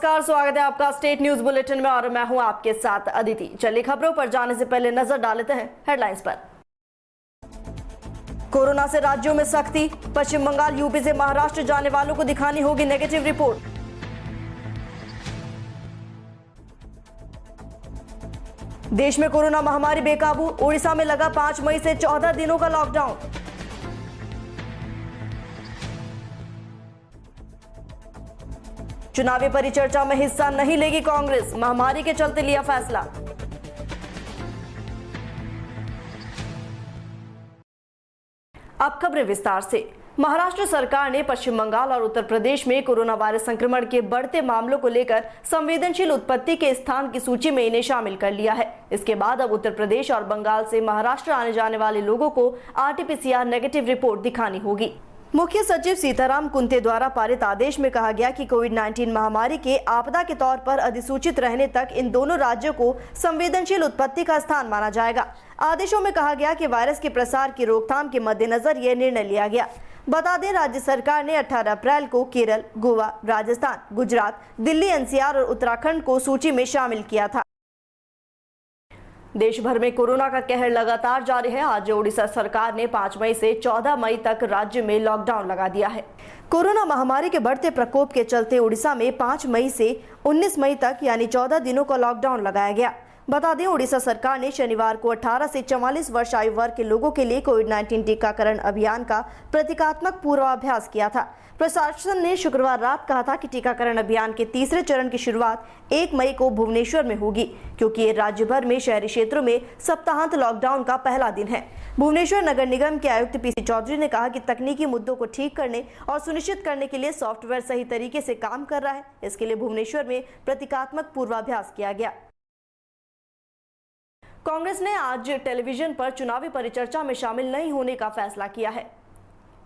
नमस्कार, स्वागत है आपका स्टेट न्यूज बुलेटिन में और मैं हूं आपके साथ अदिति। चलिए खबरों पर जाने से पहले नजर डालते हैं हेडलाइंस पर। कोरोना से राज्यों में सख्ती, पश्चिम बंगाल यूपी से महाराष्ट्र जाने वालों को दिखानी होगी नेगेटिव रिपोर्ट। देश में कोरोना महामारी बेकाबू, ओडिशा में लगा 5 मई से 14 दिनों का लॉकडाउन। चुनावी परिचर्चा में हिस्सा नहीं लेगी कांग्रेस, महामारी के चलते लिया फैसला। अब खबरें विस्तार से। महाराष्ट्र सरकार ने पश्चिम बंगाल और उत्तर प्रदेश में कोरोना वायरस संक्रमण के बढ़ते मामलों को लेकर संवेदनशील उत्पत्ति के स्थान की सूची में इन्हें शामिल कर लिया है। इसके बाद अब उत्तर प्रदेश और बंगाल से महाराष्ट्र आने जाने वाले लोगों को आरटीपीसीआर नेगेटिव रिपोर्ट दिखानी होगी। मुख्य सचिव सीताराम कुंते द्वारा पारित आदेश में कहा गया कि कोविड-19 महामारी के आपदा के तौर पर अधिसूचित रहने तक इन दोनों राज्यों को संवेदनशील उत्पत्ति का स्थान माना जाएगा। आदेशों में कहा गया कि वायरस के प्रसार की रोकथाम के मद्देनजर यह निर्णय लिया गया। बता दें, राज्य सरकार ने 18 अप्रैल को केरल, गोवा, राजस्थान, गुजरात, दिल्ली, एनसीआर और उत्तराखंड को सूची में शामिल किया था। देश भर में कोरोना का कहर लगातार जारी है। आज ओडिशा सरकार ने 5 मई से 14 मई तक राज्य में लॉकडाउन लगा दिया है। कोरोना महामारी के बढ़ते प्रकोप के चलते ओडिशा में 5 मई से 19 मई तक यानी 14 दिनों का लॉकडाउन लगाया गया। बता दें, ओडिशा सरकार ने शनिवार को 18 से 44 वर्ष आयु वर्ग के लोगों के लिए कोविड-19 टीकाकरण अभियान का प्रतीकात्मक पूर्वाभ्यास किया था। प्रशासन ने शुक्रवार रात कहा था कि टीकाकरण अभियान के तीसरे चरण की शुरुआत 1 मई को भुवनेश्वर में होगी, क्योंकि ये राज्य भर में शहरी क्षेत्रों में सप्ताहांत लॉकडाउन का पहला दिन है। भुवनेश्वर नगर निगम के आयुक्त पीसी चौधरी ने कहा कि तकनीकी मुद्दों को ठीक करने और सुनिश्चित करने के लिए सॉफ्टवेयर सही तरीके से काम कर रहा है। इसके लिए भुवनेश्वर में प्रतीकात्मक पूर्वाभ्यास किया गया। कांग्रेस ने आज टेलीविजन पर चुनावी परिचर्चा में शामिल नहीं होने का फैसला किया है।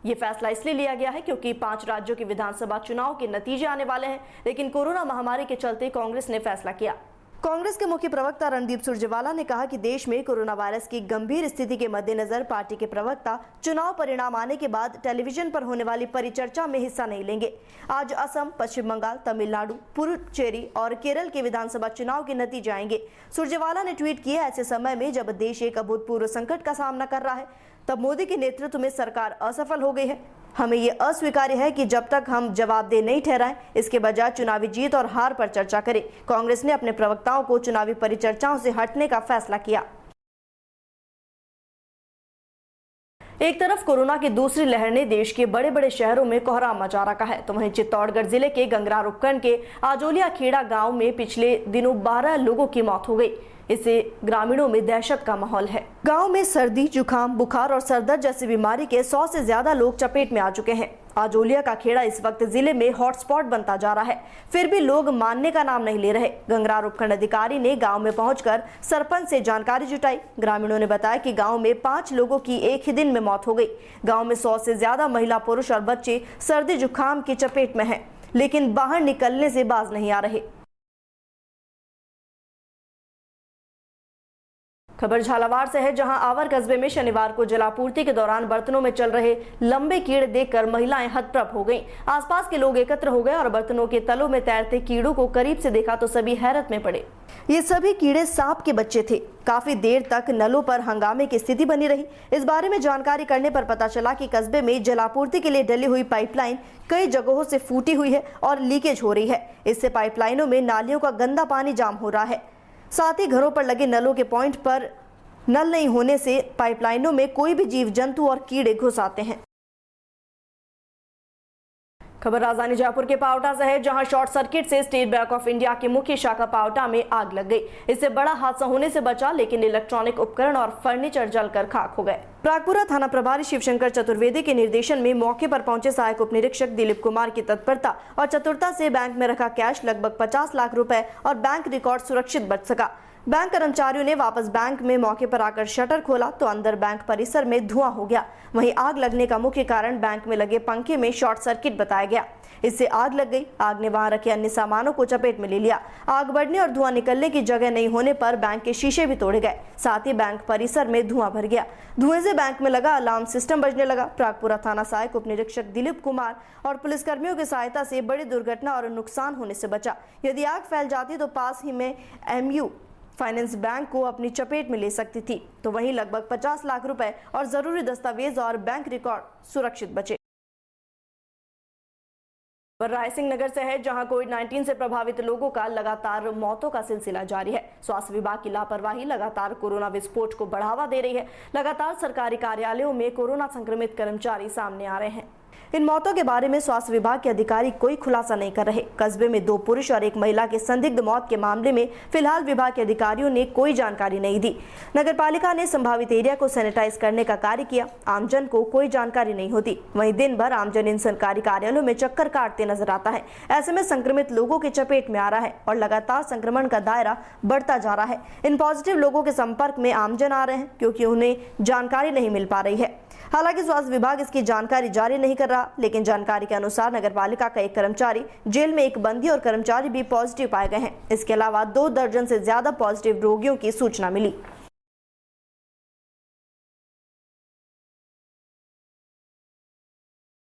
ये फैसला इसलिए लिया गया है क्योंकि 5 राज्यों के विधानसभा चुनाव के नतीजे आने वाले हैं, लेकिन कोरोना महामारी के चलते कांग्रेस ने फैसला किया। कांग्रेस के मुख्य प्रवक्ता रणदीप सुरजेवाला ने कहा कि देश में कोरोना वायरस की गंभीर स्थिति के मद्देनजर पार्टी के प्रवक्ता चुनाव परिणाम आने के बाद टेलीविजन पर होने वाली परिचर्चा में हिस्सा नहीं लेंगे। आज असम, पश्चिम बंगाल, तमिलनाडु, पुडुचेरी और केरल के विधानसभा चुनाव के नतीजे आएंगे। सुरजेवाला ने ट्वीट किया, ऐसे समय में जब देश एक अभूतपूर्व संकट का सामना कर रहा है, तब मोदी के नेतृत्व में सरकार असफल हो गई है। हमें ये अस्वीकार्य है कि जब तक हम जवाबदेह नहीं ठहराएं, इसके बजाय चुनावी जीत और हार पर चर्चा करें। कांग्रेस ने अपने प्रवक्ताओं को चुनावी परिचर्चाओं से हटने का फैसला किया। एक तरफ कोरोना की दूसरी लहर ने देश के बड़े बड़े शहरों में कोहराम मचा रखा है, तो वहीं चित्तौड़गढ़ जिले के गंगरार उपखंड के आजोलिया खेड़ा गांव में पिछले दिनों 12 लोगों की मौत हो गई। इससे ग्रामीणों में दहशत का माहौल है। गांव में सर्दी, जुकाम, बुखार और सरदर्द जैसी बीमारी के 100 से ज्यादा लोग चपेट में आ चुके हैं। आजोलिया का खेड़ा इस वक्त जिले में हॉटस्पॉट बनता जा रहा है, फिर भी लोग मानने का नाम नहीं ले रहे। गंगरार उपखंड अधिकारी ने गांव में पहुंचकर सरपंच से जानकारी जुटाई। ग्रामीणों ने बताया कि गांव में 5 लोगों की एक ही दिन में मौत हो गई। गांव में 100 से ज्यादा महिला, पुरुष और बच्चे सर्दी जुकाम की चपेट में हैं, लेकिन बाहर निकलने से बाज नहीं आ रहे। खबर झालावाड़ से है, जहां आवर कस्बे में शनिवार को जलापूर्ति के दौरान बर्तनों में चल रहे लंबे कीड़े देखकर महिलाएं हतप्रभ हो गईं। आसपास के लोग एकत्र हो गए और बर्तनों के तलों में तैरते कीड़ों को करीब से देखा तो सभी हैरत में पड़े। ये सभी कीड़े सांप के बच्चे थे। काफी देर तक नलों पर हंगामे की स्थिति बनी रही। इस बारे में जानकारी करने पर पता चला कि कस्बे में जलापूर्ति के लिए डली हुई पाइपलाइन कई जगहों से फूटी हुई है और लीकेज हो रही है। इससे पाइपलाइनों में नालियों का गंदा पानी जाम हो रहा है। साथ ही घरों पर लगे नलों के पॉइंट पर नल नहीं होने से पाइपलाइनों में कोई भी जीव जंतु और कीड़े घुस आते हैं। खबर राजधानी जयपुर के पावटा से है, जहां शॉर्ट सर्किट से स्टेट बैंक ऑफ इंडिया की मुख्य शाखा पावटा में आग लग गई। इससे बड़ा हादसा होने से बचा, लेकिन इलेक्ट्रॉनिक उपकरण और फर्नीचर जलकर खाक हो गए। प्रागपुरा थाना प्रभारी शिवशंकर चतुर्वेदी के निर्देशन में मौके पर पहुंचे सहायक उप निरीक्षक दिलीप कुमार की तत्परता और चतुरता से बैंक में रखा कैश लगभग 50 लाख रुपए और बैंक रिकॉर्ड सुरक्षित बच सका। बैंक कर्मचारियों ने वापस बैंक में मौके पर आकर शटर खोला तो अंदर बैंक परिसर में धुआं हो गया। वहीं आग लगने का मुख्य कारण बैंक में लगे पंखे में शॉर्ट सर्किट बताया गया। इससे आग लग गई। आग ने वहां रखे अन्य सामानों को चपेट में ले लिया। आग बढ़ने और धुआं निकलने की जगह नहीं होने पर बैंक के शीशे भी तोड़े गए। साथ ही बैंक परिसर में धुआं भर गया। धुएं से बैंक में लगा अलार्म सिस्टम बजने लगा। प्रागपुरा थाना सहायक उप निरीक्षक दिलीप कुमार और पुलिसकर्मियों की सहायता से बड़ी दुर्घटना और नुकसान होने से बचा। यदि आग फैल जाती तो पास ही में MU फाइनेंस बैंक को अपनी चपेट में ले सकती थी। तो वहीं लगभग 50 लाख रुपए और जरूरी दस्तावेज और बैंक रिकॉर्ड सुरक्षित बचे। रायसिंह नगर से है, जहां कोविड-19 से प्रभावित लोगों का लगातार मौतों का सिलसिला जारी है। स्वास्थ्य विभाग की लापरवाही लगातार कोरोना विस्फोट को बढ़ावा दे रही है। लगातार सरकारी कार्यालयों में कोरोना संक्रमित कर्मचारी सामने आ रहे हैं। इन मौतों के बारे में स्वास्थ्य विभाग के अधिकारी कोई खुलासा नहीं कर रहे। कस्बे में 2 पुरुष और 1 महिला के संदिग्ध मौत के मामले में फिलहाल विभाग के अधिकारियों ने कोई जानकारी नहीं दी। नगरपालिका ने संभावित एरिया को सैनिटाइज करने का कार्य किया। आमजन को कोई जानकारी नहीं होती। वहीं दिन भर आमजन इन सरकारी कार्यालयों में चक्कर काटते नजर आता है। ऐसे में संक्रमित लोगों के चपेट में आ रहा है और लगातार संक्रमण का दायरा बढ़ता जा रहा है। इन पॉजिटिव लोगों के संपर्क में आमजन आ रहे हैं क्योंकि उन्हें जानकारी नहीं मिल पा रही है। हालांकि स्वास्थ्य विभाग इसकी जानकारी जारी नहीं कर रहा, लेकिन जानकारी के अनुसार नगरपालिका का 1 कर्मचारी, जेल में 1 बंदी और कर्मचारी भी पॉजिटिव पाए गए हैं। इसके अलावा 2 दर्जन से ज्यादा पॉजिटिव रोगियों की सूचना मिली।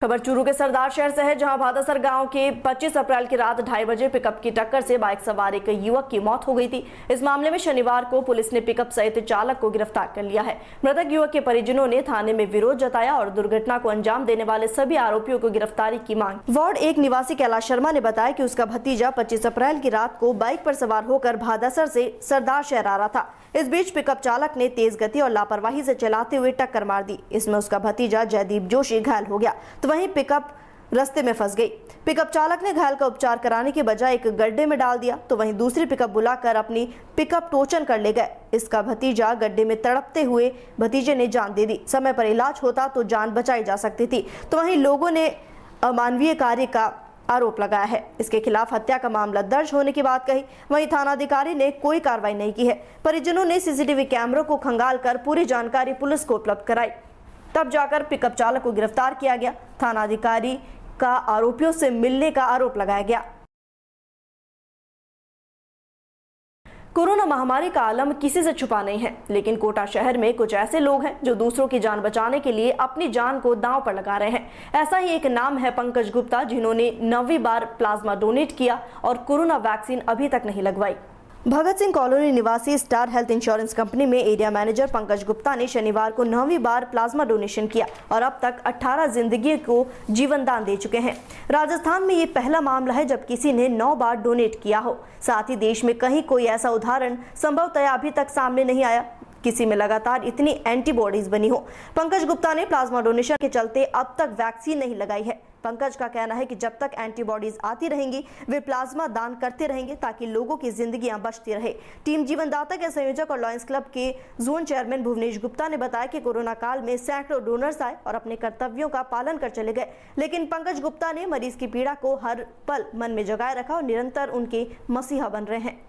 खबर चूरू के सरदार शहर से है, जहां भादासर गांव के 25 अप्रैल की रात 2:30 बजे पिकअप की टक्कर से बाइक सवार एक युवक की मौत हो गई थी। इस मामले में शनिवार को पुलिस ने पिकअप सहित चालक को गिरफ्तार कर लिया है। मृतक युवक के परिजनों ने थाने में विरोध जताया और दुर्घटना को अंजाम देने वाले सभी आरोपियों को गिरफ्तारी की मांग। वार्ड 1 निवासी कैलाश शर्मा ने बताया कि उसका भतीजा 25 अप्रैल की रात को बाइक पर सवार होकर भादासर से सरदार शहर आ रहा था। इस बीच पिकअप चालक ने तेज गति और लापरवाही से चलाते हुए टक्कर मार दी। इसमें उसका भतीजा जयदीप जोशी घायल हो गया, तो वहीं पिकअप रास्ते में फंस गई। पिकअप चालक ने घायल का उपचार कराने के बजाय एक गड्ढे में डाल दिया, तो वहीं दूसरी पिकअप बुलाकर अपनी पिकअप टोचन कर ले गए। इसका भतीजा गड्ढे में तड़पते हुए भतीजे ने जान दे दी। समय पर इलाज होता तो जान बचाई जा सकती थी। तो वहीं लोगों ने अमानवीय कार्य का आरोप लगाया है। इसके खिलाफ हत्या का मामला दर्ज होने की बात कही। वहीं थानाधिकारी ने कोई कार्रवाई नहीं की है। परिजनों ने CCTV कैमरों को खंगालकर पूरी जानकारी पुलिस को उपलब्ध कराई, तब जाकर पिकअप चालक को गिरफ्तार किया गया। थानाधिकारी का आरोपियों से मिलने का आरोप लगाया गया। कोरोना महामारी का आलम किसी से छुपा नहीं है, लेकिन कोटा शहर में कुछ ऐसे लोग हैं जो दूसरों की जान बचाने के लिए अपनी जान को दांव पर लगा रहे हैं। ऐसा ही एक नाम है पंकज गुप्ता, जिन्होंने 9वीं बार प्लाज्मा डोनेट किया और कोरोना वैक्सीन अभी तक नहीं लगवाई। भगत सिंह कॉलोनी निवासी स्टार हेल्थ इंश्योरेंस कंपनी में एरिया मैनेजर पंकज गुप्ता ने शनिवार को 9वीं बार प्लाज्मा डोनेशन किया और अब तक 18 जिंदगी को जीवन दान दे चुके हैं। राजस्थान में ये पहला मामला है जब किसी ने 9 बार डोनेट किया हो। साथ ही देश में कहीं कोई ऐसा उदाहरण संभवतः अभी तक सामने नहीं आया किसी में लगातार इतनी एंटीबॉडीज बनी हो। पंकज गुप्ता ने प्लाज्मा डोनेशन के चलते अब तक वैक्सीन नहीं लगाई है। पंकज का कहना है कि जब तक एंटीबॉडीज आती रहेंगी वे प्लाज्मा दान करते रहेंगे ताकि लोगों की जिंदगियां बचती रहे। टीम जीवनदाता के संयोजक और लॉयंस क्लब के जोन चेयरमैन भुवनेश गुप्ता ने बताया कि कोरोना काल में सैकड़ों डोनर्स आए और अपने कर्तव्यों का पालन कर चले गए, लेकिन पंकज गुप्ता ने मरीज की पीड़ा को हर पल मन में जगाए रखा और निरंतर उनके मसीहा बन रहे हैं।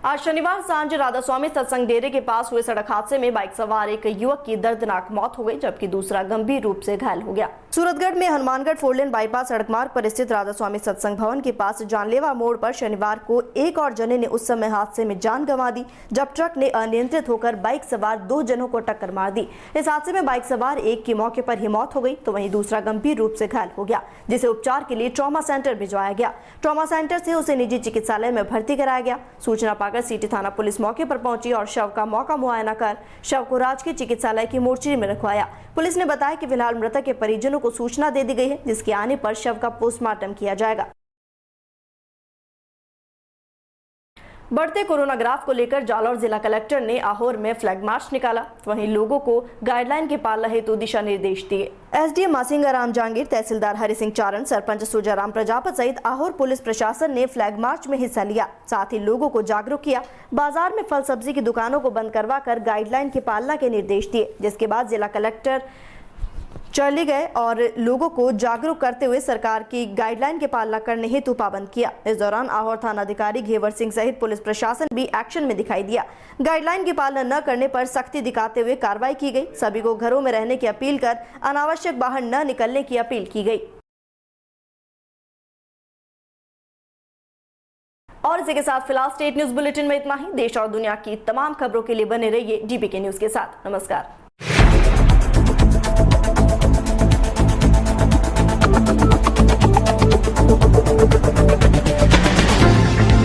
आज शनिवार सांझ राधा स्वामी सत्संग डेरे के पास हुए सड़क हादसे में बाइक सवार एक युवक की दर्दनाक मौत हो गई, जबकि दूसरा गंभीर रूप से घायल हो गया। सूरतगढ़ में हनुमानगढ़ 4 लेन बाईपास सड़क मार्ग पर स्थित राधा स्वामी सत्संग भवन के पास जानलेवा मोड़ पर शनिवार को एक और जने ने उस समय हादसे में जान गंवा दी जब ट्रक ने अनियंत्रित होकर बाइक सवार 2 जनों को टक्कर मार दी। इस हादसे में बाइक सवार एक की मौके पर ही मौत हो गई, तो वहीं दूसरा गंभीर रूप से घायल हो गया, जिसे उपचार के लिए ट्रॉमा सेंटर भिजवाया गया। ट्रॉमा सेंटर से उसे निजी चिकित्सालय में भर्ती कराया गया। सूचना पाकर सिटी थाना पुलिस मौके पर पहुंची और शव का मौका मुआयना कर शव को राजकीय चिकित्सालय की मोर्चरी में रखवाया। पुलिस ने बताया कि फिलहाल मृतक के परिजनों को सूचना दे दी गई है, जिसके आने पर शव का पोस्टमार्टम किया जाएगा। बढ़ते कोरोना ग्राफ को लेकर जालौर जिला कलेक्टर ने आहोर में फ्लैग मार्च निकाला, वहीं लोगों को गाइडलाइन की पालना हेतु दिशा निर्देश दिए। SDM मासिंगाराम जहांगीर, तहसीलदार हरि सिंह चारण, सरपंच सुजाराम प्रजापत सहित आहोर पुलिस प्रशासन ने फ्लैग मार्च में हिस्सा लिया। साथ ही लोगों को जागरूक किया। बाजार में फल सब्जी की दुकानों को बंद करवा कर गाइडलाइन की पालना के निर्देश दिए, जिसके बाद जिला कलेक्टर चले गए और लोगों को जागरूक करते हुए सरकार की गाइडलाइन की पालना करने हेतु पाबंद किया। इस दौरान आहोर थाना अधिकारी घेवर सिंह सहित पुलिस प्रशासन भी एक्शन में दिखाई दिया। गाइडलाइन की पालना न करने पर सख्ती दिखाते हुए कार्रवाई की गई। सभी को घरों में रहने की अपील कर अनावश्यक बाहर न निकलने की अपील की गई। और इसी के साथ फिलहाल स्टेट न्यूज बुलेटिन में इतना ही। देश और दुनिया की तमाम खबरों के लिए बने रहिए डीबीके न्यूज के साथ। नमस्कार।